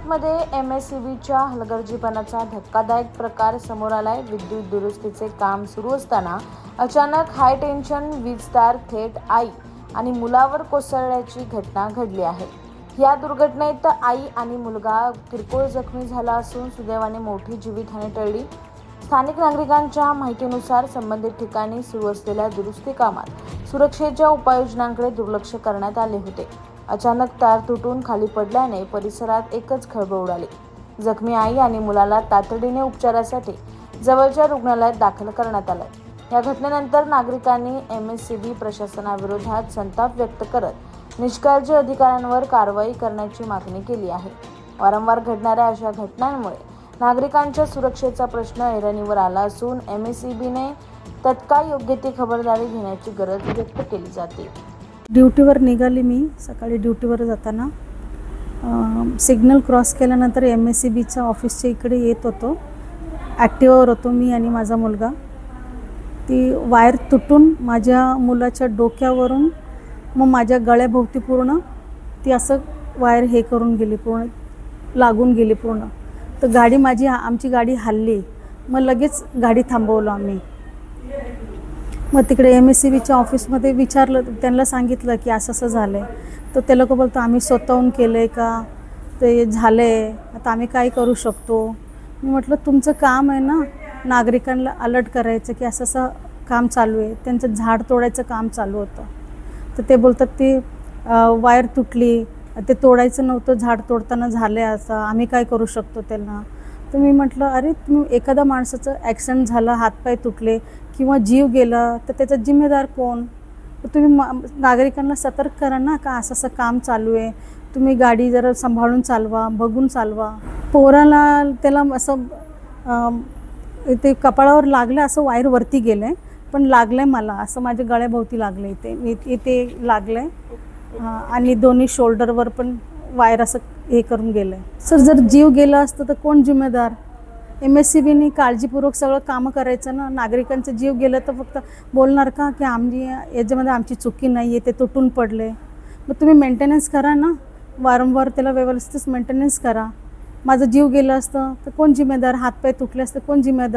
नाशिकमध्ये MSCBच्या हलगर्जीपणाचा धक्कादायक प्रकार समोर आलाय। विद्युत दुरुस्तीचे काम सुरू असताना अचानक हाय टेन्शन वीज तार थेट आई आणि मुलावर कोसळल्याची घटना घडली आहे। या दुर्घटनेत आई आणि मुलगा किरकोळ जखमी झाला असून सुदैवाने मोठी जीवितहानी टळली। स्थानिक नागरिकांच्या माहितीनुसार संबंधित ठिकाणी सुरू असलेल्या दुरुस्ती कामात सुरक्षेच्या उपाययोजनांकडे दुर्लक्ष करण्यात आले होते। अचानक तार तुटून खाली पडल्याने परिसरात एकच खळबळ उडाली। जखमी आई आणि मुलाला तातडीने उपचारासाठी जवळच्या रुग्णालयात दाखल करण्यात आले। या घटनेनंतर नागरिकांनी MSCB प्रशासनाविरोधात संताप व्यक्त करत निष्काळजी अधिकाऱ्यांवर कारवाई करण्याची मागणी केली आहे। वारंवार घडणाऱ्या अशा घटनांमुळे नागरिकांच्या सुरक्षेचा प्रश्न ऐरणीवर आला असून MSCBने तत्काळ योग्य ती खबरदारी घेण्याची गरज व्यक्त केली जाते। ड्युटीवर निघाली मी सकाळी ड्युटीवर जाताना सिग्नल क्रॉस केल्यानंतर MSCBच्या ऑफिसच्या इकडे येत होतो। ॲक्टिवावर होतो मी आणि माझा मुलगा। ती वायर तुटून माझ्या मुलाच्या डोक्यावरून मग माझ्या गळ्याभोवती पूर्ण ती असं वायर हे करून गेली, पूर्ण लागून गेली पूर्ण। तर गाडी आमची गाडी हलली। मग लगेच गाडी थांबवलं आम्ही। मग तिकडे MSCBच्या ऑफिसमध्ये विचारलं, त्यांना सांगितलं की असं झालं आहे। तर ते लोक बोलतो आम्ही स्वतःहून केलं आहे का, ते झालं आहे, आता आम्ही काय करू शकतो। मी म्हटलं तुमचं काम आहे ना नागरिकांना अलर्ट करायचं की असं काम चालू आहे। त्यांचं झाड तोडायचं काम चालू होतं। तर ते बोलतात ती वायर तुटली, ते तोडायचं नव्हतं, झाड तोडताना झालं आहे, असं आम्ही काय करू शकतो त्यांना। तर मी म्हटलं अरे तुम्ही एखादा माणसाचं ॲक्सिडेंट झालं, हातपाय तुटले किंवा जीव गेला तर त्याचा जिम्मेदार कोण। तर तुम्ही नागरिकांना सतर्क करा ना का असं काम चालू आहे, तुम्ही गाडी जरा सांभाळून चालवा, बघून चालवा। पोराला त्याला असं ते कपाळावर लागलं, असं वायर वरती गेलं आहे, पण लागलं आहे मला, असं माझ्या गळ्याभोवती लागलं आहे, इथे लागलं आहे आणि दोन्ही शोल्डरवर पण वायर असं हे करून गेलं आहे। सर जर जीव गेला असतं तर कोण जिम्मेदार। MSCBने काळजीपूर्वक सगळं कामं करायचं ना। नागरिकांचं जीव गेलं तर फक्त बोलणार का की याच्यामध्ये आमची चुकी नाही आहे, ते तुटून पडले। मग तुम्ही मेंटेनन्स करा ना, वारंवार त्याला व्यवस्थित मेंटेनन्स करा। माझं जीव गेलं असतं तर कोण जिम्मेदार, हातपाय तुटले असते कोण जिम्मेदार।